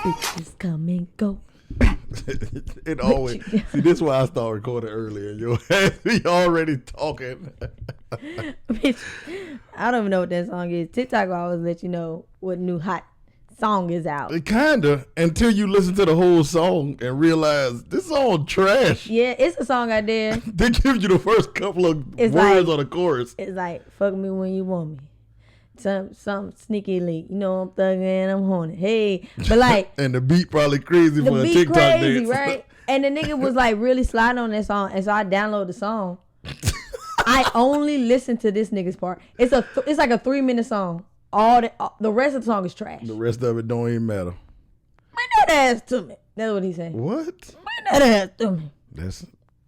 Bitches come and go. It always see. This is why I start recording earlier. You already talking. Bitch, I don't even know what that song is. TikTok will always let you know what new hot song is out. It kinda until you listen to the whole song and realize this song trash. Yeah, it's a song I did. They give you the first couple of words on the chorus. It's like fuck me when you want me. Some sneaky leak. You know I'm thugging and I'm horny. Hey, but like and the beat probably crazy for a TikTok crazy, dance. Right? And the nigga was like really sliding on that song, and so I downloaded the song. I only listened to this nigga's part. It's like a 3-minute song. All the rest of the song is trash. The rest of it don't even matter. Bring that ass to me. That's what he said. What? Bring that ass to me.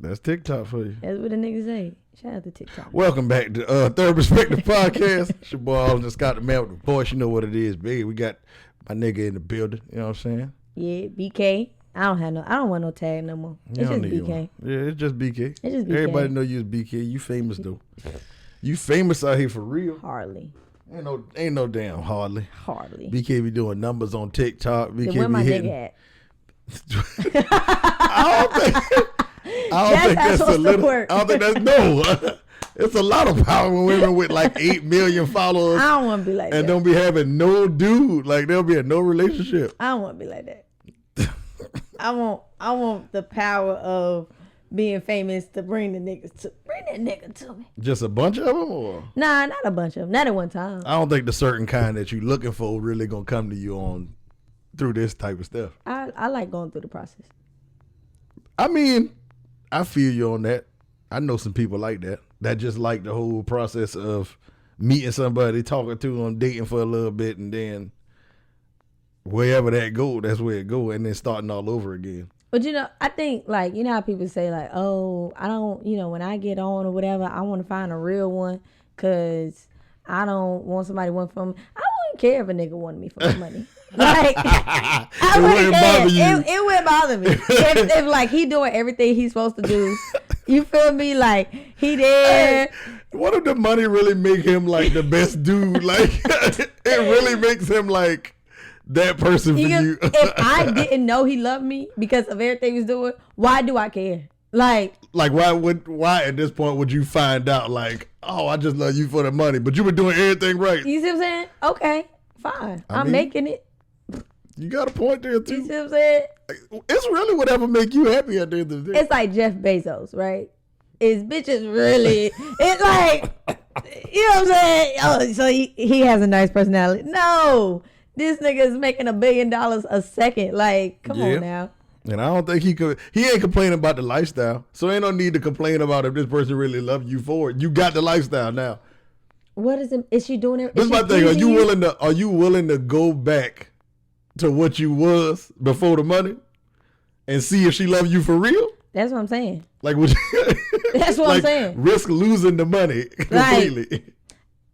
That's TikTok for you. That's what the nigga say. Shout out to TikTok. Welcome back to Third Perspective Podcast. It's your boy, Alden just got the man with the voice. You know what it is, baby. We got my nigga in the building. You know what I'm saying? Yeah, BK. I don't want no tag no more. It's just BK. One. Yeah, it's just BK. It's just BK. Everybody know you as BK. You famous though. You famous out here for real. Hardly. Ain't no damn hardly. Hardly. BK be doing numbers on TikTok. BK where my be hitting. nigga at? I don't think that's a little. Work. I don't think that's no. It's a lot of power women with like 8 million followers. I don't want to be like that. And don't be having no dude. Like they'll be in no relationship. I don't want to be like that. I want the power of being famous to bring that nigga to me. Just a bunch of them, or nah, not a bunch of them. Not at one time. I don't think the certain kind that you looking for really gonna come to you on through this type of stuff. I like going through the process. I mean, I feel you on that. I know some people like that. That just like the whole process of meeting somebody, talking to them, dating for a little bit, and then wherever that go, that's where it go, and then starting all over again. But I think like, you know how people say like, oh, I don't, when I get on or whatever, I want to find a real one because I don't want somebody want from me. I wouldn't care if a nigga wanted me for my money. Like, I wouldn't care. It wouldn't bother me. if like he doing everything he's supposed to do, you feel me? Like he there. Hey, what if the money really make him like the best dude? Like it really makes him like that person for you. If I didn't know he loved me because of everything he was doing, why do I care? Like why at this point would you find out like, oh, I just love you for the money, but you were doing everything right? You see what I'm saying? Okay, fine. I'm making it. You got a point there too. You see what I'm saying? It's really whatever make you happy at the end of the day. It's like Jeff Bezos, right? Is bitches really? It's like, you know what I'm saying? Oh, so he has a nice personality. No, this nigga is making $1 billion a second. Like, come on now. And I don't think he ain't complaining about the lifestyle. So ain't no need to complain about if this person really loves you for it. You got the lifestyle now. What is it? Is she doing it? This is my thing. Are you willing to go back to what you was before the money and see if she loves you for real? That's what I'm saying. Like, would you, that's what I'm saying. Risk losing the money completely. Like,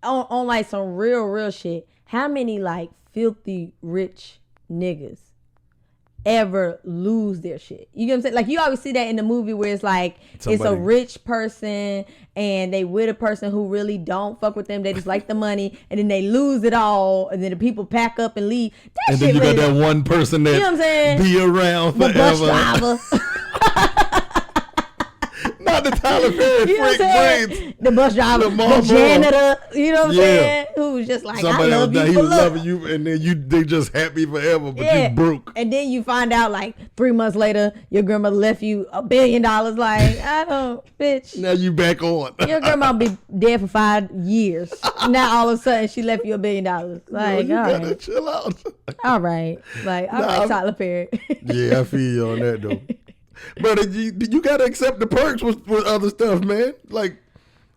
on like some real shit. How many like filthy rich niggas ever lose their shit? You know what I'm saying? Like you always see that in the movie where it's like it's a rich person and they with a person who really don't fuck with them. They just like the money and then they lose it all and then the people pack up and leave. That and shit then you really, got that one person that, you know what I'm saying? Be around forever. The bus driver. Not the Tyler Perry freak brains. The bus driver, the janitor, you know what I'm saying? Who was just like, somebody I love you. He was loving you, and then they just happy forever, but you broke. And then you find out like 3 months later, your grandmother left you $1 billion. Like, I don't, bitch. Now you back on. Your grandma be dead for 5 years. Now all of a sudden she left you $1 billion. Like, you all gotta right, chill out. All right, like, all right, Tyler Perry. Yeah, I feel you on that though. But you gotta accept the perks with other stuff, man. Like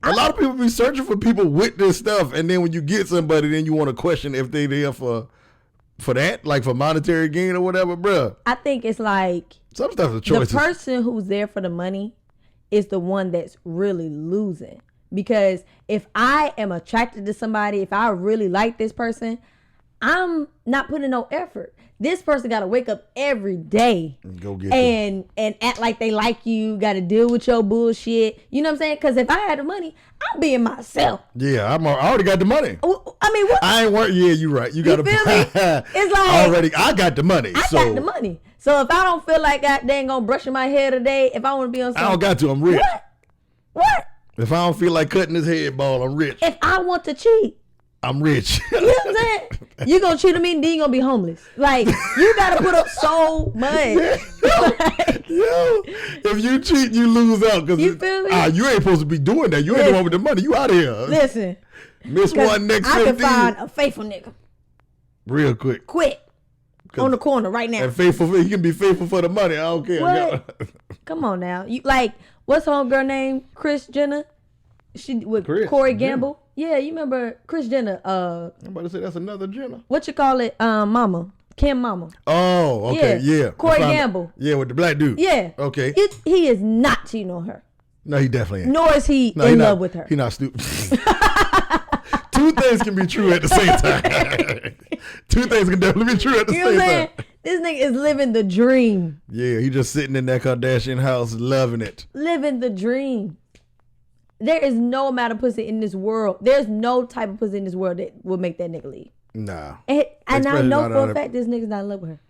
a lot of people be searching for people with this stuff, and then when you get somebody, then you want to question if they there for that, like for monetary gain or whatever, bruh. I think it's like some stuff is choices. The person who's there for the money is the one that's really losing. Because if I am attracted to somebody, if I really like this person, I'm not putting no effort. This person got to wake up every day and go get and act like they like you. Got to deal with your bullshit. You know what I'm saying? Because if I had the money, I'm being myself. Yeah, I already got the money. I mean, what? I ain't work. Yeah, you right. You got to. It's like I got the money. I got the money. So if I don't feel like I dang gonna brushing my hair today, if I want to be on something, I don't got to. I'm rich. What? If I don't feel like cutting his head ball, I'm rich. If I want to cheat, I'm rich. You know what I'm saying? You gonna cheat on me and then you gonna be homeless. Like, you gotta put up so much. Yo, if you cheat, you lose out. Cause you feel me? You ain't supposed to be doing that. You ain't the one with the money. You out of here. Listen. Miss one next 15. I can find a faithful nigga. Real quick. Quick. On the corner right now. And faithful, he can be faithful for the money. I don't care. What? Come on now. You like, what's her girl name? Kris Jenner? She with Corey Gamble. Yeah, you remember Kris Jenner? I'm about to say that's another Jenner. What you call it? Mama. Kim Mama. Oh, okay, yeah. Corey Gamble. Yeah, with the black dude. Yeah. Okay. He is not cheating on her. No, he definitely ain't. Nor is he in love with her. He not stupid. Two things can be true at the same time. Two things can definitely be true at the same time. This nigga is living the dream. Yeah, he just sitting in that Kardashian house loving it. Living the dream. There is no amount of pussy in this world. There's no type of pussy in this world that will make that nigga leave. Nah. And I know for a fact this nigga's not in love with her.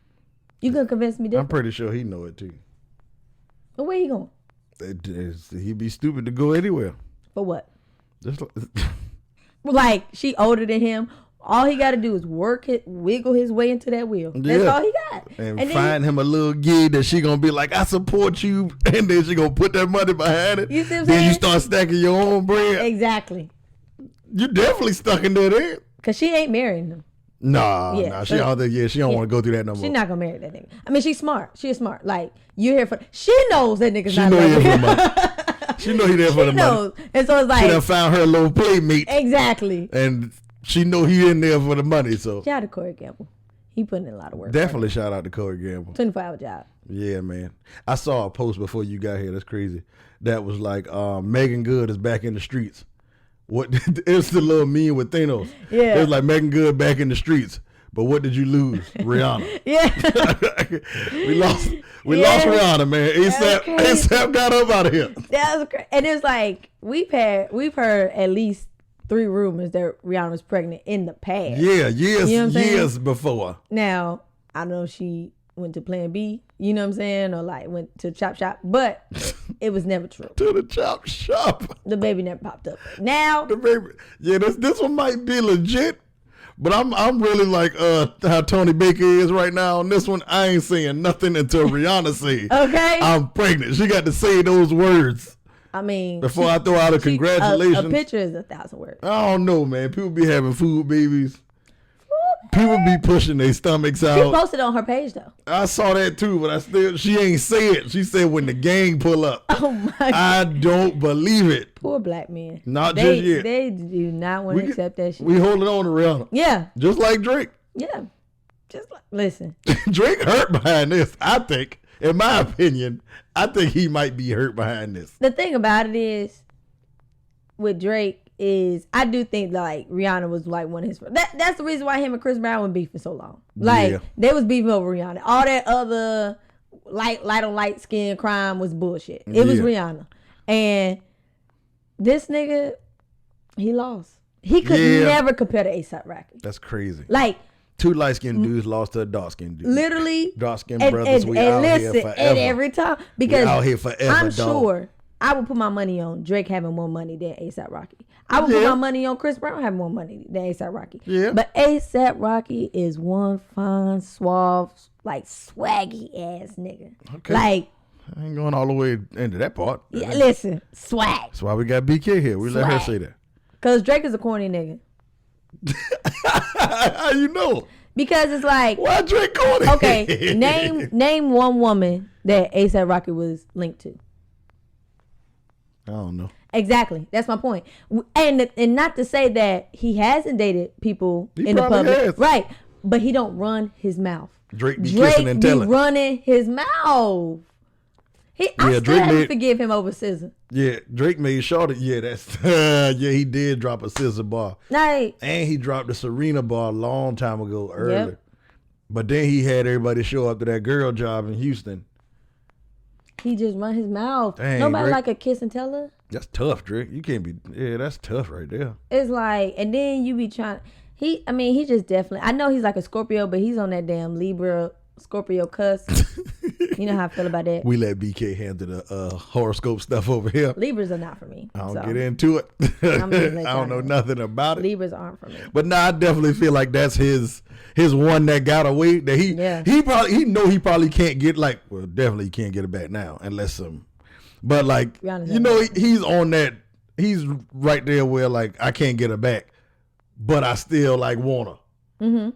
You gonna convince me different? I'm pretty sure he know it too. But where he going? He'd be stupid to go anywhere. For what? Just like she older than him. All he got to do is wiggle his way into that wheel. That's all he got. And find him a little gig that she gonna be like, I support you, and then she gonna put that money behind it. You see what I'm then saying? You start stacking your own bread. Exactly. You definitely stuck in there then. Cause she ain't marrying him. Nah, she don't want to go through that no more. She's not gonna marry that nigga. I mean, she's smart. She is smart. Like, you here for? She knows that nigga's not. She know he there for the money. She know he there for the money. And so it's like, she done found her little playmate. Exactly. And she know he in there for the money. So shout out to Corey Gamble. He putting in a lot of work. Definitely shout out to Corey Gamble. 24-hour job. Yeah, man. I saw a post before you got here. That's crazy. That was like, Megan Good is back in the streets. What? It's the little meme with Thanos. Yeah. It was like Megan Good back in the streets. But what did you lose? Rihanna. Yeah. we lost Rihanna, man. ASAP got up out of here. That was crazy. And it's like we've heard at least 3 rumors that Rihanna was pregnant in the past. Yeah, years, you know years before. Now, I don't know if she went to Plan B, you know what I'm saying, or like went to Chop Shop, but it was never true. To the Chop Shop. The baby never popped up. Now the baby, yeah, this one might be legit. But I'm really like how Tony Baker is right now on this one. I ain't saying nothing until Rihanna say, okay, I'm pregnant. She got to say those words. I mean, before I throw out a congratulations. A picture is 1,000 words. I don't know, man. People be having food babies. People be pushing their stomachs out. She posted on her page though. I saw that too, but she ain't say it. She said when the gang pull up. Oh my God. I don't believe it. Poor black men. Just yet. They do not want to accept that shit. We holding on to Rihanna. Yeah. Just like Drake. Yeah. Listen. Drake hurt behind this, I think. In my opinion, I think he might be hurt behind this. The thing about it is, with Drake, is I do think like Rihanna was like one of his. That's the reason why him and Chris Brown were beefing so long. Like they was beefing over Rihanna. All that other light on light skin crime was bullshit. It was Rihanna, and this nigga, he lost. He could never compare to A$AP Rocky. That's crazy. Like 2 light skinned dudes lost to a dark skinned dude. Literally, dark skinned brothers. We out here forever. And every time because we out here forever. I'm sure I would put my money on Drake having more money than A$AP Rocky. I would put my money on Chris Brown having more money than A$AP Rocky. Yeah. But A$AP Rocky is one fine, suave, like swaggy ass nigga. Okay. Like I ain't going all the way into that part. Yeah, listen, swag. That's why we got BK here. We let her say that. Cause Drake is a corny nigga. How you know? Because it's like why Drake corny? Okay, name one woman that A$AP Rocky was linked to. I don't know. Exactly. That's my point. And not to say that he hasn't dated people in the public. Has. Right. But he don't run his mouth. Drake be kissing and telling. Drake be running his mouth. I still have to forgive him over SZA. Yeah, Drake made Shorty. Yeah, that's yeah. He did drop a scissor bar, Like, and he dropped a Serena bar a long time ago, early. Yep. But then he had everybody show up to that girl job in Houston. he just run his mouth. Dang, Nobody Drake. like a kiss and tell her. That's tough, Drake. You can't be. Yeah, that's tough right there. It's like, and then you be trying. He just definitely. I know he's like a Scorpio, but he's on that damn Libra Scorpio cuss. You know how I feel about that. We let BK handle the horoscope stuff over here. Libras are not for me. I don't so get into it. I I'm gonna let don't know y'all nothing about it. Libras aren't for me. But nah, I definitely feel like that's his one that got away. That he probably can't get, like, well, definitely can't get it back now unless some. But like, he's on that. He's right there where, like, I can't get her back, but I still like want her. Mm-hmm.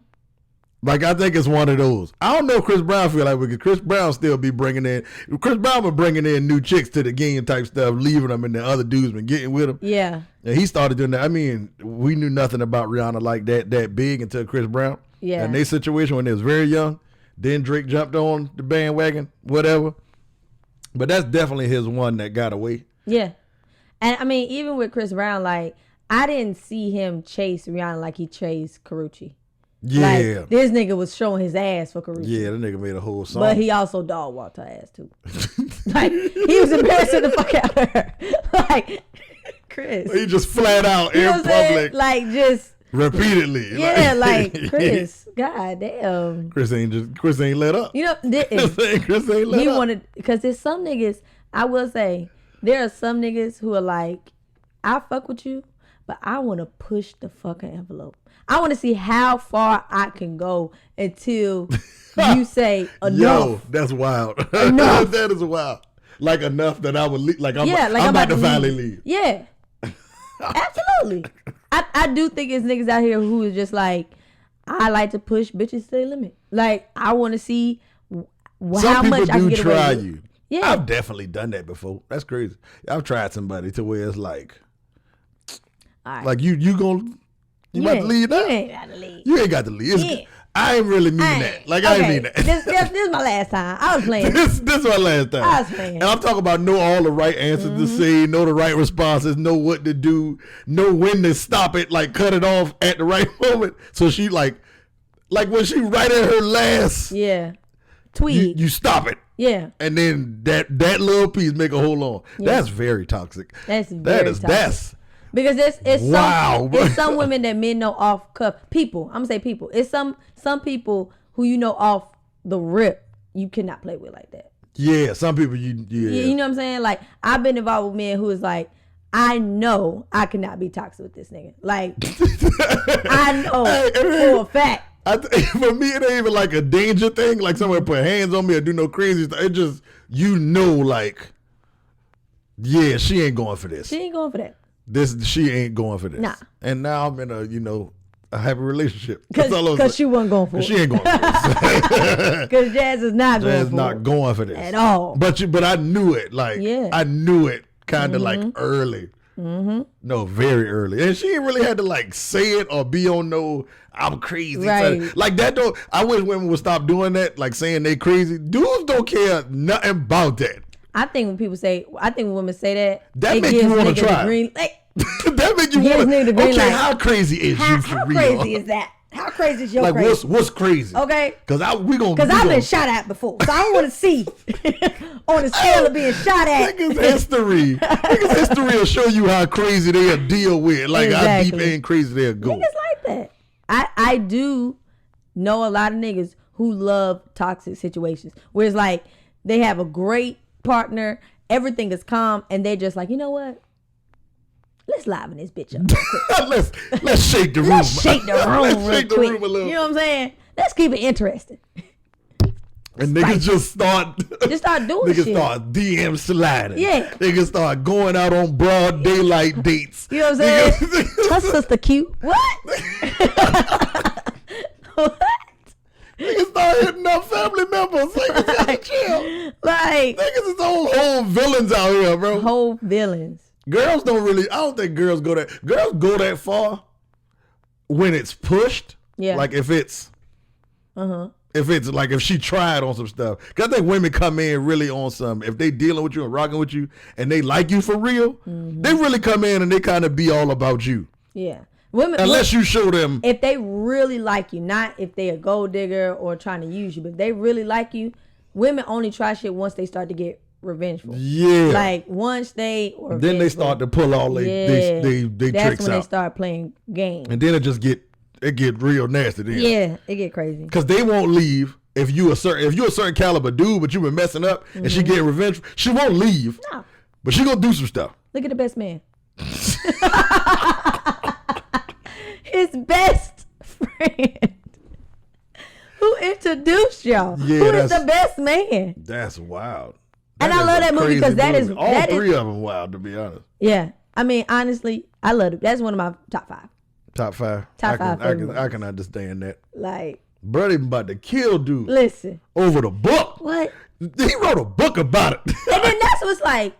Like, I think it's one of those. I don't know if Chris Brown feel like, because Chris Brown still be bringing in. Chris Brown been bringing in new chicks to the game type stuff, leaving them, and the other dudes been getting with him. Yeah. And he started doing that. I mean, we knew nothing about Rihanna like that big until Chris Brown. Yeah. And their situation when they was very young. Then Drake jumped on the bandwagon, whatever. But that's definitely his one that got away. Yeah. And I mean, even with Chris Brown, like, I didn't see him chase Rihanna like he chased Karrueche. Yeah. Like, this nigga was showing his ass for Karrueche. Yeah, that nigga made a whole song. But he also dog walked her ass too. Like, he was embarrassing the fuck out of her. Like, Chris. He just flat out You know in what I'm saying? public. Like, just. Repeatedly. Yeah, like, Chris. God damn. Chris ain't let up. You know, Chris ain't let he up. wanted, because there's some niggas, I will say, there are some niggas who are like, I fuck with you, but I want to push the fucking envelope. I want to see how far I can go until you say enough. Yo, that's wild. Enough. That is wild. Like, enough that I would leave. Like, I'm I'm about to finally leave. Yeah. Absolutely. I do think it's niggas out here who is just like, I like to push bitches to their limit. Like, I want to see how much I can get away with. Some people do try you. Yeah. I've definitely done that before. That's crazy. I've tried somebody to where it's like, right. Like, you about to leave now? You ain't got to leave. You ain't got to leave. I ain't really mean that. Like, I ain't mean that. This is my last time. I was playing. This is my last time. I was playing. And I'm talking about know all the right answers to say, know the right responses, know what to do, know when to stop it, like cut it off at the right moment. So she like when she right at her last tweet, you stop it. Yeah. And then that little piece make a hold on. Yeah. That's very toxic. That's very toxic. Because it's some women that men know off cuff. People, I'm gonna say people. It's some people who you know off the rip you cannot play with like that. Yeah, some people you know what I'm saying? Like, I've been involved with men who is like, I know I cannot be toxic with this nigga. Like, I know for a fact. For me, it ain't even like a danger thing. Like, somebody put hands on me or do no crazy stuff. It just, like, yeah, she ain't going for this. She ain't going for that. She ain't going for this. Nah. And now I'm in a happy relationship. Because she wasn't going for it. She ain't going for this. Because Jazz is not going for this. At all. But I knew it. Like, I knew it kind of like early. Mm-hmm. No, very early. And she ain't really had to like say it or be on I'm crazy. Right. Like that though, I wish women would stop doing that, like saying they crazy. Dudes don't care nothing about that. I think when women say that make you want to try. That make you want to. Okay, how crazy is you for how real? How crazy is that? How crazy is your like crazy? What's crazy? Okay. Because I've been shot at before, so I want to see on the scale of being shot at. Niggas history will show you how crazy they'll deal with, like how deep and crazy they'll go. Niggas like that. I do know a lot of niggas who love toxic situations, where it's like they have a great partner, everything is calm, and they're just like, you know what? Let's liven this bitch up real quick. let's shake the room. Let's shake the room real shake the quick. room a little. You know what I'm saying? Let's keep it interesting. And niggas just start doing niggas shit. start DM sliding. Yeah. Niggas start going out on broad daylight dates. You know what I'm saying? Her sister cute. What? What? Niggas start hitting up family members. Niggas gotta chill. Like, niggas is whole villains out here, bro. Whole villains. Girls don't really, I don't think girls go that far when it's pushed. Yeah. Like if it's If it's like if she tried on some stuff, because I think women come in really on some. If they dealing with you and rocking with you, and they like you for real, they really come in and they kind of be all about you. Yeah, women. Unless you show them, if they really like you, not if they a gold digger or trying to use you, but if they really like you, women only try shit once they start to get revengeful. Yeah, like once they or then they start to pull all they tricks out. That's when they start playing games, and then it get real nasty then. Yeah, it get crazy. Cause they won't leave if you a certain caliber dude, but you been messing up and she getting revenge. She won't leave. No. But she gonna do some stuff. Look at the best man. His best friend. Who introduced y'all? Yeah, who is the best man? That's wild. And I love that movie because that is all three of them wild, to be honest. Yeah. I mean, honestly, I love it. That's one of my top 5. Top 5. I can understand that. Like, brother even about to kill dude. Listen. Over the book. What? He wrote a book about it. And then that's what's like.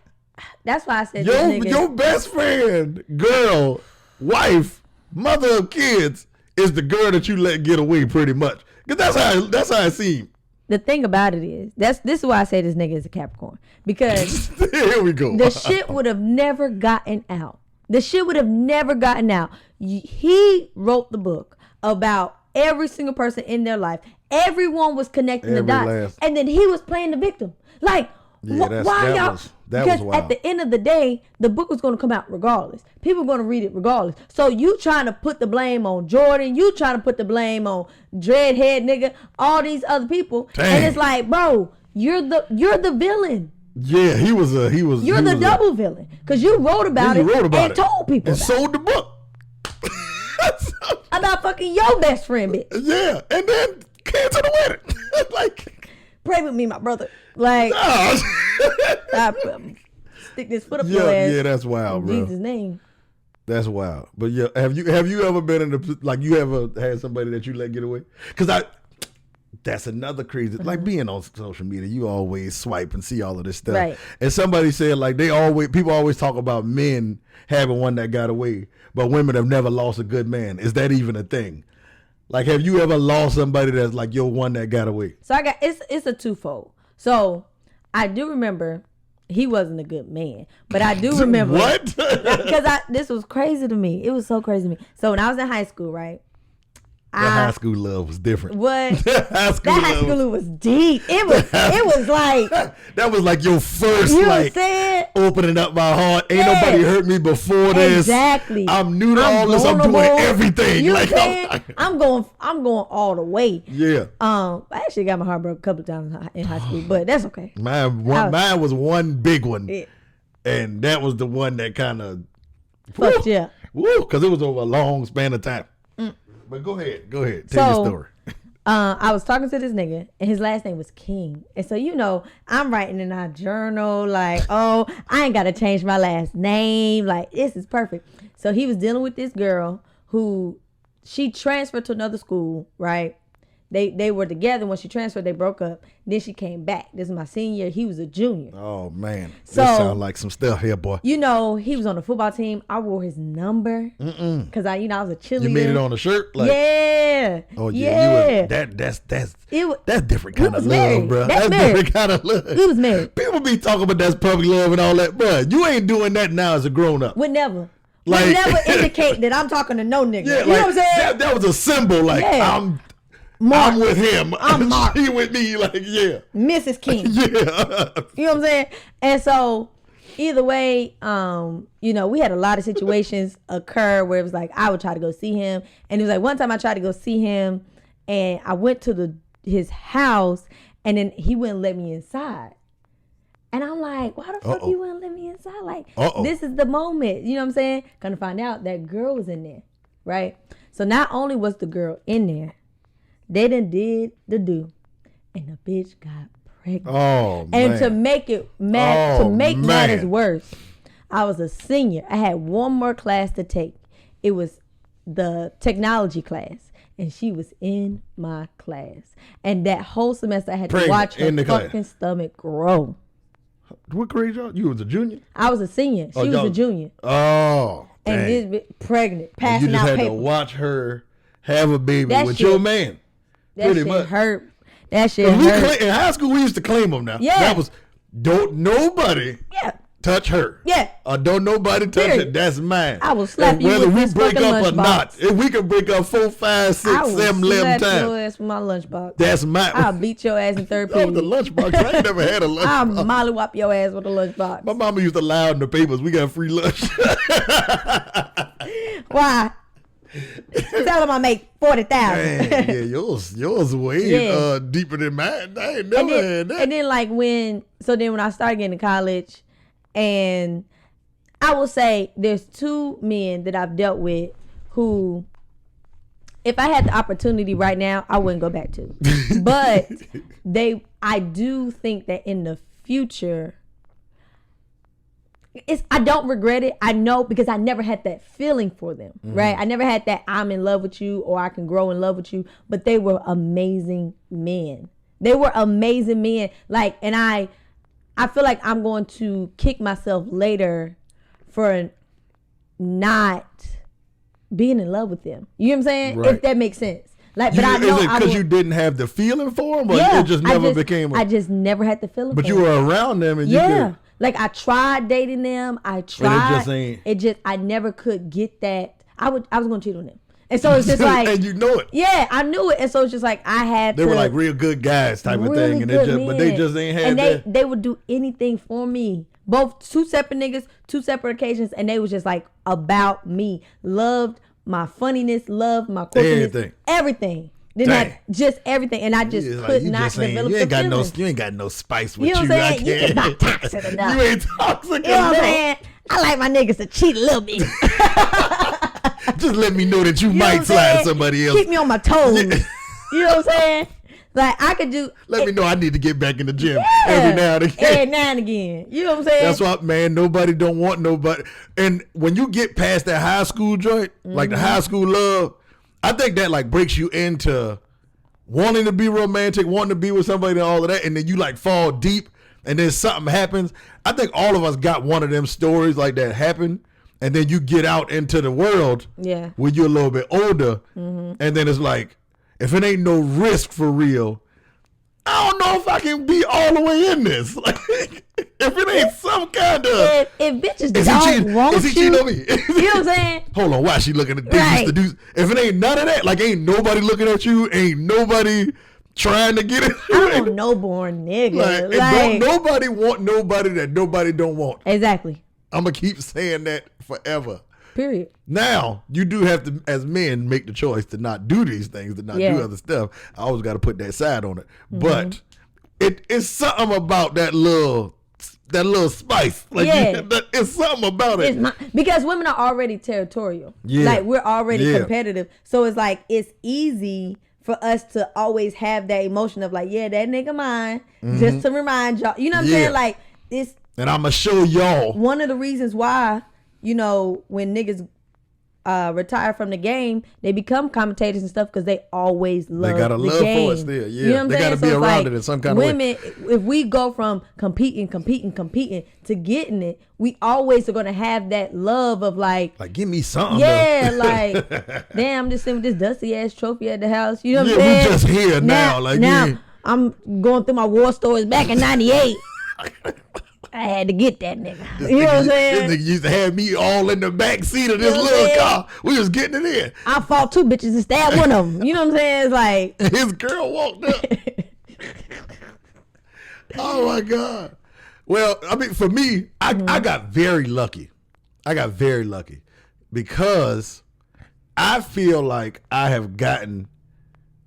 That's why I said your best friend, girl, wife, mother of kids is the girl that you let get away pretty much. Cause that's how it seemed. The thing about it is, this is why I say this nigga is a Capricorn. Because here we go. The shit would have never gotten out. The shit would have never gotten out. He wrote the book about every single person in their life. Everyone was connecting the dots. And then he was playing the victim. Like, why y'all? Because at the end of the day, the book was going to come out regardless. People are going to read it regardless. So you trying to put the blame on Jordan. You trying to put the blame on Dreadhead nigga. All these other people. Dang. And it's like, bro, you're the villain. Yeah, he was. You're the double villain because you wrote about it and told people and sold the book about fucking your best friend, bitch. Yeah, and then came to the wedding. Like, pray with me, my brother. Like, stick this foot up your ass. Yeah, that's wild, bro. In Jesus' name. That's wild. But yeah, have you ever been in you ever had somebody that you let get away? Because that's another crazy, like being on social media, you always swipe and see all of this stuff. Right. And somebody said like people always talk about men having one that got away, but women have never lost a good man. Is that even a thing? Like, have you ever lost somebody that's like your one that got away? So it's a twofold. So I do remember he wasn't a good man, but I do remember what? Because this was crazy to me. It was so crazy to me. So when I was in high school, right? High school love was different. What? High school was deep. It was like that was like your first opening up my heart. Ain't nobody hurt me before this. Exactly. I'm new to all this. I'm doing everything. You I'm going all the way. Yeah. I actually got my heart broke a couple of times in high school, but that's okay. Mine was one big one, and that was the one that kind of fucked you up. Woo, because it was over a long span of time. But go ahead. Tell your story. I was talking to this nigga, and his last name was King. And so, I'm writing in our journal, like, oh, I ain't got to change my last name. Like, this is perfect. So he was dealing with this girl who, she transferred to another school, right? They were together. When she transferred, they broke up. Then she came back. This is my senior year. He was a junior. Oh, man. So, this sounds like some stuff here, boy. He was on the football team. I wore his number. Because I was a cheerleader. You made it on the shirt? Like, yeah. Oh, yeah. That's different kind of love, bro. That's different kind of love. He was married. People be talking about that's public love and all that, bro. You ain't doing that now as a grown-up. Would never. Like, would never indicate that I'm talking to no nigga. Yeah, you know what I'm saying? That was a symbol. Like, I'm with him. I'm Mark. He with me. Like, yeah. Mrs. King. Yeah. You know what I'm saying? And so, either way, we had a lot of situations occur where it was like, I would try to go see him. And it was like, one time I tried to go see him, and I went to his house, and then he wouldn't let me inside. And I'm like, why the fuck you wouldn't let me inside? Like, this is the moment. You know what I'm saying? Gonna find out that girl was in there, right? So not only was the girl in there, they done did the do, and the bitch got pregnant. Oh, man. And to make matters worse, I was a senior. I had one more class to take. It was the technology class, and she was in my class. And that whole semester, I had to watch her fucking stomach grow. What grade y'all? You was a junior? I was a senior. She was a junior. Oh, dang. And this bitch pregnant, passing out papers. You just had to watch her have a baby with your man. That shit hurt. That shit hurt. In high school, we used to claim them now. Yeah. That was, don't nobody touch her. Yeah. Or don't nobody touch it. That's mine. I will slap you whether with we this break fucking up or lunchbox. not, if we can break up 4, 5, 6, 7, 11 slap times. your ass with my lunchbox. That's mine. I'll beat your ass in third Oh, period. the lunchbox. I ain't never had a lunchbox. I'll mollywop your ass with a lunchbox. My mama used to lie in the papers. We got free lunch. Why? Tell them I make 40,000. Yeah, yours way deeper than mine. I ain't never had that. And then like when I started getting to college, and I will say there's 2 men that I've dealt with who, if I had the opportunity right now, I wouldn't go back to. But I do think that in the future, I don't regret it. I know, because I never had that feeling for them, right? I never had that I'm in love with you or I can grow in love with you. But they were amazing men. They were amazing men. Like, and I feel like I'm going to kick myself later for not being in love with them. You know what I'm saying? Right. If that makes sense. Like, but I know is it because you didn't have the feeling for them, or it just never became? I just never had the feeling. But for you them. were around them, and you could. Like, I tried dating them. I tried. And it just ain't. I never could get that. I was going to cheat on them. And so it's just like. And you know it. Yeah, I knew it. And so it's just like I had They were like real good guys type of thing. And but they just ain't had that. They would do anything for me. Both 2 separate niggas, 2 separate occasions. And they was just like about me. Loved my funniness, loved my quirkiness. Everything. Then that, just everything, and I just could not develop the feelings. You ain't got no spice with you. Know what I'm saying? You're not toxic enough. You ain't toxic enough. You know what I'm saying? I like my niggas to cheat a little bit. Just let me know that you might slide somebody else. Keep me on my toes. You know what I'm saying? Like, I could do. Let me know I need to get back in the gym every now and again. Every now and again. You know what I'm saying? That's why, man, nobody don't want nobody. And when you get past that high school joint, like the high school love, I think that like breaks you into wanting to be romantic, wanting to be with somebody and all of that, and then you like fall deep and then something happens. I think all of us got one of them stories like that happen, and then you get out into the world when you're a little bit older, and then it's like, if it ain't no risk for real, I don't know if I can be all the way in this. Like, if it ain't some kind of... If bitches don't want is he cheating on me? You know what I'm saying? Hold on, why she looking at things to do? If it ain't none of that, like ain't nobody looking at you, ain't nobody trying to get it. I'm no born nigga. Don't nobody want nobody that nobody don't want. Exactly. I'm going to keep saying that forever. Period. Now, you do have to, as men, make the choice to not do these things, to not do other stuff. I always got to put that side on it. But it's something about that little spice. Like it's something about it. Because women are already territorial. Yeah. Like, we're already competitive. So it's like, it's easy for us to always have that emotion of like, yeah, that nigga mine. Just to remind y'all. You know what I'm saying? Like, it's... And I'm going to show y'all. One of the reasons why, you know, when niggas retire from the game, they become commentators and stuff because they always love the game. They got a love for it still. Yeah, you know they got to be around it in some kind of way. If we go from competing to getting it, we always are going to have that love of like give me something. Yeah, like, damn, I'm just sitting with this dusty ass trophy at the house. You know what I'm saying? We just here now. Like, I'm going through my war stories back in '98. I had to get that nigga. You know what I'm saying? This nigga used to have me all in the back seat of this little car. We was getting it in. I fought 2 bitches and stabbed one of them. You know what I'm saying? It's like... His girl walked up. Oh, my God. Well, I mean, for me, I got very lucky. Because I feel like I have gotten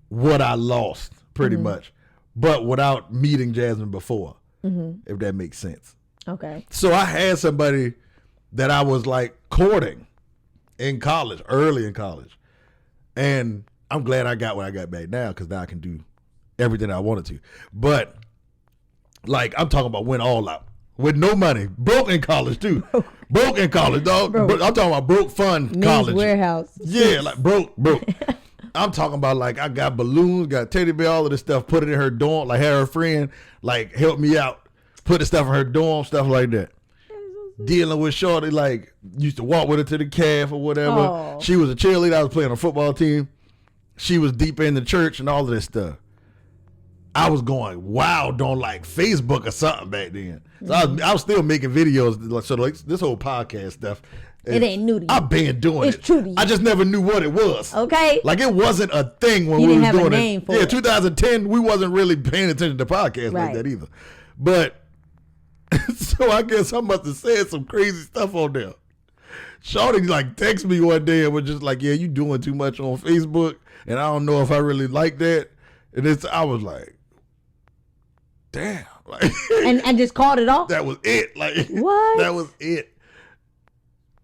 what I lost pretty much, but without meeting Jasmine before, if that makes sense. Okay. So I had somebody that I was like courting in college, early in college. And I'm glad I got what I got back now because now I can do everything I wanted to. But like, I'm talking about went all out with no money, broke in college too. Broke in college, dog. I'm talking about broke fun college. Warehouse. Yeah, like broke. I'm talking about like I got balloons, got teddy bear, all of this stuff, put it in her dorm, like had her friend like help me out. Put the stuff in her dorm, stuff like that. Dealing with shorty, like, used to walk with her to the calf or whatever. Oh. She was a cheerleader. I was playing on a football team. She was deep in the church and all of this stuff. I was going wild on like Facebook or something back then. So I was still making videos. So like this whole podcast stuff. It ain't new to you. I've been doing It's it. true to you. I just never knew what it was. Okay. Like it wasn't a thing when You we didn't was have a doing name it. for Yeah, it. 2010, we wasn't really paying attention to podcasts like Right. that either. But so I guess I must have said some crazy stuff on there. Shorty like text me one day and was just like, yeah, you doing too much on Facebook, and I don't know if I really like that. And I was like, damn. Like, and just called it off? that was it. Like What? that was it.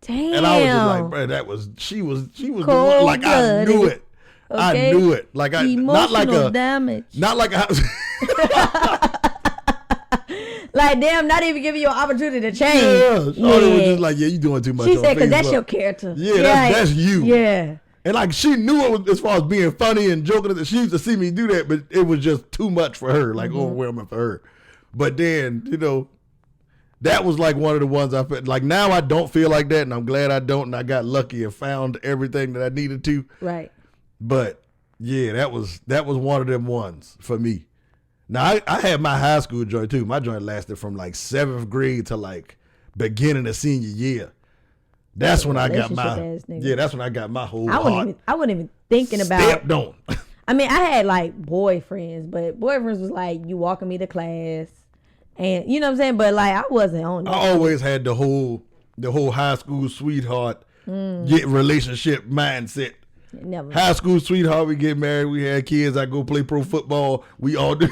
Damn. And I was just like, bro, she was the one. Like I knew it. Okay. I knew it. Like Emotional damage. not like a Like, damn, not even giving you an opportunity to change. yeah. Shorty was just like, yeah, you doing too much. She on said, because that's Facebook. your character. Yeah, that's you. Yeah. And like she knew it was, as far as being funny and joking, that she used to see me do that, but it was just too much for her, like overwhelming for her. But then, that was like one of the ones I felt like. Now I don't feel like that, and I'm glad I don't. And I got lucky and found everything that I needed to. Right. But yeah, that was one of them ones for me. Now I had my high school joint too. My joint lasted from like 7th grade to like beginning of senior year. That's when I got my that's when I got my whole heart. I wasn't even thinking about. Stepped on. I mean, I had like boyfriends, but boyfriends was like you walking me to class, and you know what I'm saying. But like I wasn't on that. I always had the whole high school sweetheart relationship mindset. Never. High school sweetheart, we get married, we had kids. I go play pro football. We all do.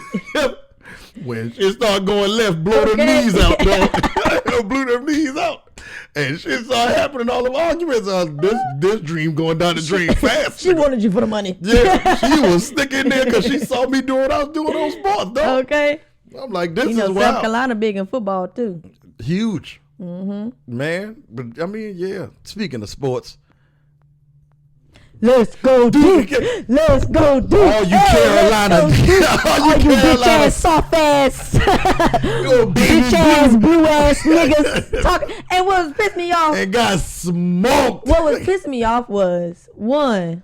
When shit start going left, blow them knees out, dog. Blew them knees out. And shit started happening. All the arguments. This dream going down the drain fast. She wanted you for the money. Yeah, she was sticking there because she saw me doing what I was doing on sports, dog. Okay. I'm like, this is South wild. Carolina big in football too. Huge. Man. But I mean, yeah. Speaking of sports. Let's go Duke. Let's go Duke. All you Carolina. All you bitch ass, soft ass, bitch ass, blue ass niggas talking. And what was pissing me off? And got smoked. What was pissing me off was one,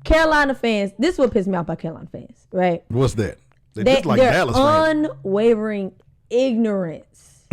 Carolina fans. This is what pissed me off about Carolina fans, right? What's that? They're just like their Dallas fans. unwavering ignorance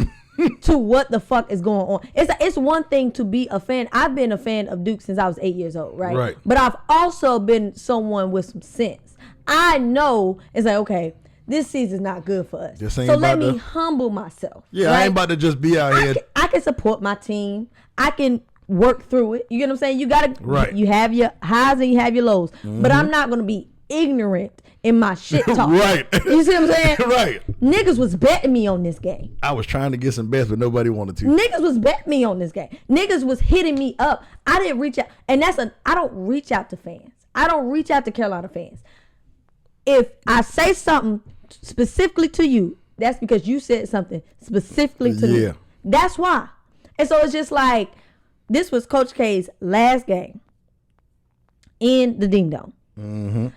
to what the fuck is going on. It's one thing to be a fan. I've been a fan of Duke since I was 8 years old, right? Right. But I've also been someone with some sense. I know it's like, okay, this season's not good for us. So let me humble myself. Yeah, right? I ain't about to just be out here. I can support my team. I can work through it. You get what I'm saying? You gotta, you have your highs and you have your lows. But I'm not gonna be ignorant in my shit talk. Right. You see what I'm saying? Right. Niggas was betting me on this game. I was trying to get some bets, but nobody wanted to. Niggas was betting me on this game. Niggas was hitting me up. I didn't reach out. And I don't reach out to fans. I don't reach out to Carolina fans. If I say something specifically to you, that's because you said something specifically to me. That's why. And so it's just like, this was Coach K's last game in the Ding Dong.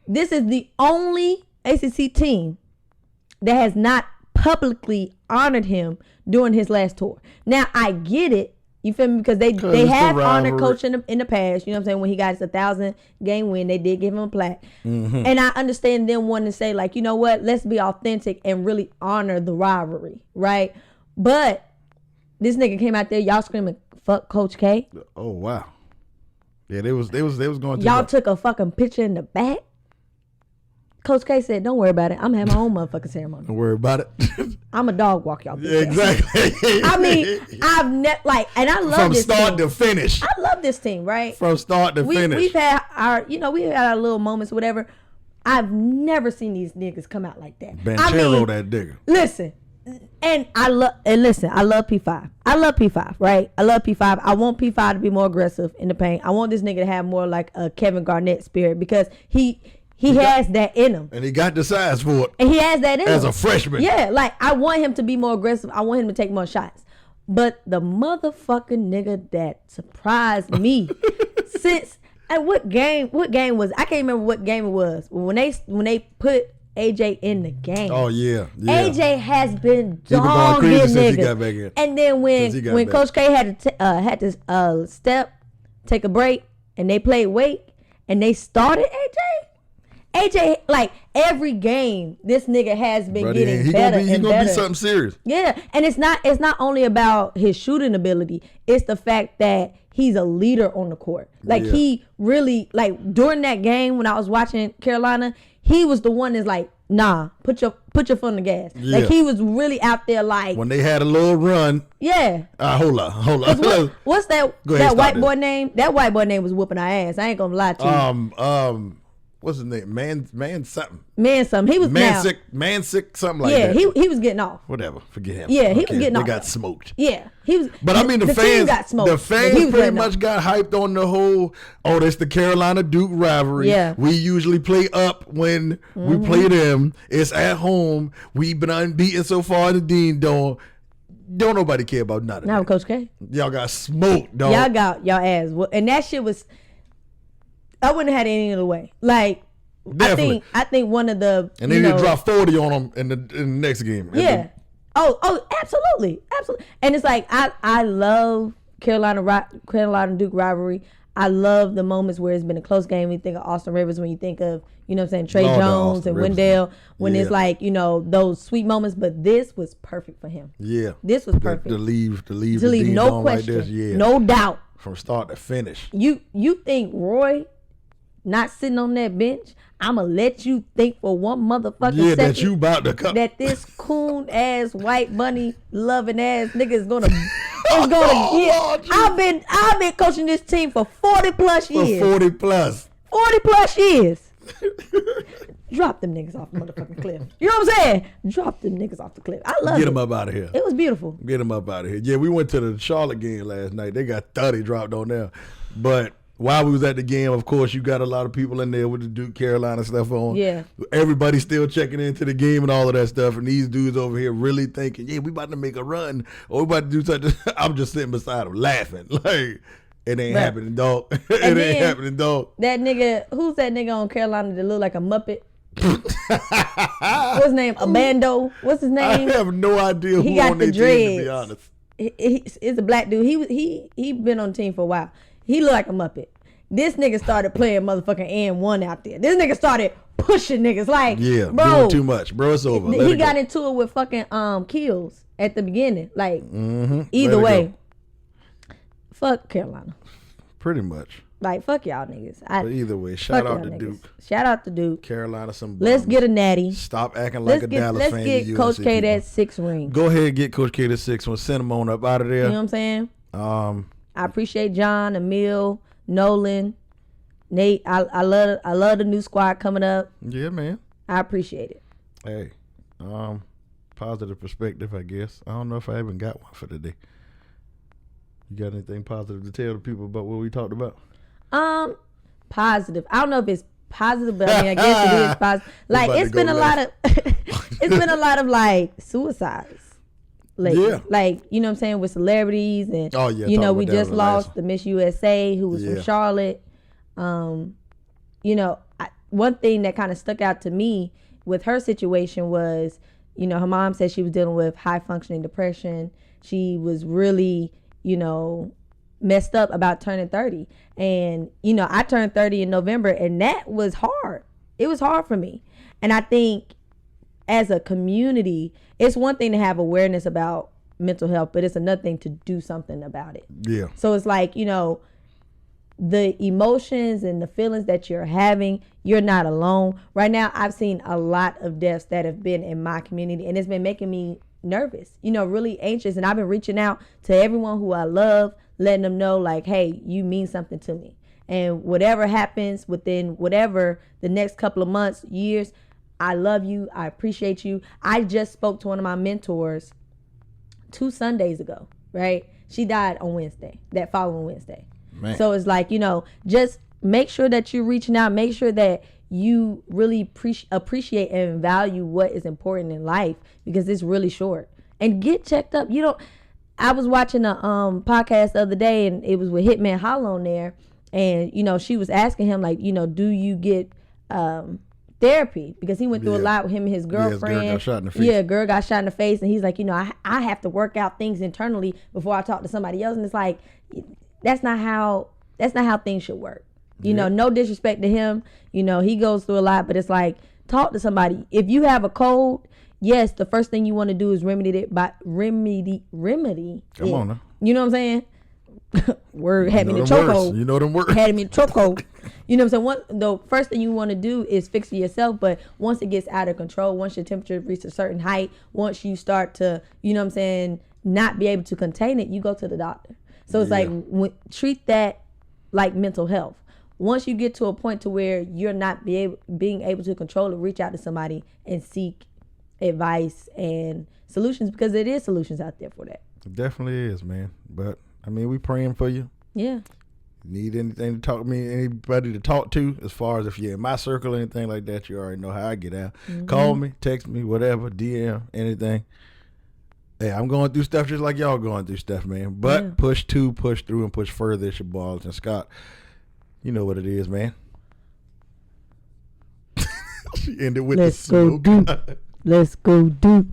This is the only ACC team that has not publicly honored him during his last tour. Now, I get it. You feel me? Because they have honored Coach in the past. You know what I'm saying? When he got his 1,000 game win, they did give him a plaque. And I understand them wanting to say, like, you know what? Let's be authentic and really honor the rivalry, right? But this nigga came out there, y'all screaming, fuck Coach K. Oh, wow. Yeah, they was going to. Y'all took a fucking picture in the back. Coach K said, don't worry about it. I'm having my own motherfucking ceremony. Don't worry about it. I'm a dog walk y'all. Yeah, exactly. I mean, and I love from this start team. to finish. I love this team, right? From start to finish. We've had our little moments, whatever. I've never seen these niggas come out like that. Banchero, that nigga. Listen, I love P5. I love P5, right? I love P5. I want P5 to be more aggressive in the paint. I want this nigga to have more like a Kevin Garnett spirit because he has that in him. And he got the size for it. And he has that in him. As a freshman. Yeah, like I want him to be more aggressive. I want him to take more shots. But the motherfucking nigga that surprised me since at what game was I can't remember what game it was. When they put AJ in the game. Oh yeah. AJ has been dogging niggas. Since he got back in. And then when Coach K had to step, take a break, and they played Wake, and they started AJ. AJ, like every game, this nigga has been getting better and better. He gonna be something serious. Yeah, and it's not only about his shooting ability. It's the fact that he's a leader on the court. Like he really, like during that game when I was watching Carolina, he was the one that's like, nah, put your foot on the gas. Yeah. Like he was really out there like when they had a little run. Yeah. Hold on. What's that white boy name? That white boy name was whooping our ass. I ain't gonna lie to you. What's his name? Man something. He was man sick, something like that. Yeah, he was getting off. Whatever, forget him. Yeah, he was getting off. They got smoked. Yeah, he was. But I mean, the fans got smoked. The fans pretty much got hyped on the whole. Oh, that's the Carolina Duke rivalry. Yeah, we usually play up when we play them. It's at home. We've been unbeaten so far in the Dean Dome. Don't nobody care about nothing. Now, Coach K, y'all got smoked, dog. Y'all got y'all ass, and that shit was. I wouldn't have had it any other way. Like, definitely. I think one of the and they did drop 40 on them in the next game. Yeah. Oh, absolutely. And it's like I love Carolina Duke rivalry. I love the moments where it's been a close game. When you think of Austin Rivers, when you think of, you know what I'm saying, Trey Jones and Wendell, when it's like, you know, those sweet moments. But this was perfect for him. Yeah. This was perfect. To leave no question, like this, no doubt. From start to finish. You think Roy not sitting on that bench? I'ma let you think for one motherfucking second that you about to come. That this coon ass white bunny loving ass nigga is gonna get. I've been coaching this team for 40 plus years. 40 plus years. Drop them niggas off the motherfucking cliff. You know what I'm saying? Drop them niggas off the cliff. I love it. Get them up out of here. It was beautiful. Get them up out of here. Yeah, we went to the Charlotte game last night. They got 30 dropped on there. But while we was at the game, of course, you got a lot of people in there with the Duke Carolina stuff on. Yeah. Everybody's still checking into the game and all of that stuff. And these dudes over here really thinking, yeah, we about to make a run. Or we about to do something. I'm just sitting beside them laughing. Like, it ain't happening, dog. It ain't happening, dog. That nigga, who's that nigga on Carolina that look like a Muppet? What's his name? Abando. What's his name? I have no idea he got on the their dreads. team, to be honest. It's a black dude. He been on the team for a while. He look like a Muppet. This nigga started playing motherfucking N1 out there. This nigga started pushing niggas like, bro, doing too much, bro. It's over. He got into it with fucking Kills at the beginning. Like, either way, fuck Carolina. Pretty much. Like, fuck y'all niggas. But either way, shout out to Duke. Shout out to Duke. Carolina, some bums. Let's get a natty. Stop acting like a Dallas fan. Let's get Coach K that 6 ring. Go ahead and get Coach K that 6 one. Send him on up out of there. You know what I'm saying? I appreciate John, Emil, Nolan, Nate. I love the new squad coming up. Yeah, man. I appreciate it. Hey, positive perspective, I guess. I don't know if I even got one for today. You got anything positive to tell the people about what we talked about? Positive. I don't know if it's positive, but I mean, I guess it is positive. Like, it's been a lot of, it's been a lot of like suicides lately. Yeah. Like, you know what I'm saying, with celebrities and, you know, we just lost the Miss USA who was from Charlotte. You know, one thing that kind of stuck out to me with her situation was, you know, her mom said she was dealing with high functioning depression. She was really, you know, messed up about turning 30. And, you know, I turned 30 in November, and that was hard. It was hard for me. And I think as a community, it's one thing to have awareness about mental health, but it's another thing to do something about it. Yeah. So it's like, you know, the emotions and the feelings that you're having, you're not alone. Right now, I've seen a lot of deaths that have been in my community, and it's been making me nervous, you know, really anxious. And I've been reaching out to everyone who I love, letting them know, like, hey, you mean something to me. And whatever happens within whatever the next couple of months, years, I love you. I appreciate you. I just spoke to one of my mentors 2 Sundays ago, right? She died on Wednesday, that following Wednesday. Man. So it's like, you know, just make sure that you're reaching out. Make sure that you really appreciate and value what is important in life, because it's really short. And get checked up. You know, I was watching a podcast the other day, and it was with Hitman Hollow on there. And, you know, she was asking him, like, you know, do you get therapy? Because he went through a lot with him and his girlfriend. Yeah, his girl got shot in the face. Yeah, girl got shot in the face. And he's like, you know, I have to work out things internally before I talk to somebody else. And it's like, that's not how things should work. You know, no disrespect to him. You know, he goes through a lot, but it's like, talk to somebody. If you have a cold, yes, the first thing you want to do is remedy it by remedy. Come on now. You know what I'm saying? Word had me in the chokehold. You know them words. Had me in the chokehold. You know what I'm saying? The first thing you want to do is fix it yourself, but once it gets out of control, once your temperature reaches a certain height, once you start to, you know what I'm saying, not be able to contain it, you go to the doctor. So it's like, treat that like mental health. Once you get to a point to where you're not being able to control it, reach out to somebody and seek advice and solutions, because there is solutions out there for that. It definitely is, man. But I mean, we praying for you. Yeah. Need anything to talk to me, anybody to talk to, as far as if you're in my circle or anything like that, you already know how I get out. Call me, text me, whatever, DM, anything. Hey, I'm going through stuff just like y'all going through stuff, man. But push through, and push further. It's your balls. And Scott, you know what it is, man. She ended with Let's go do. Let's go do.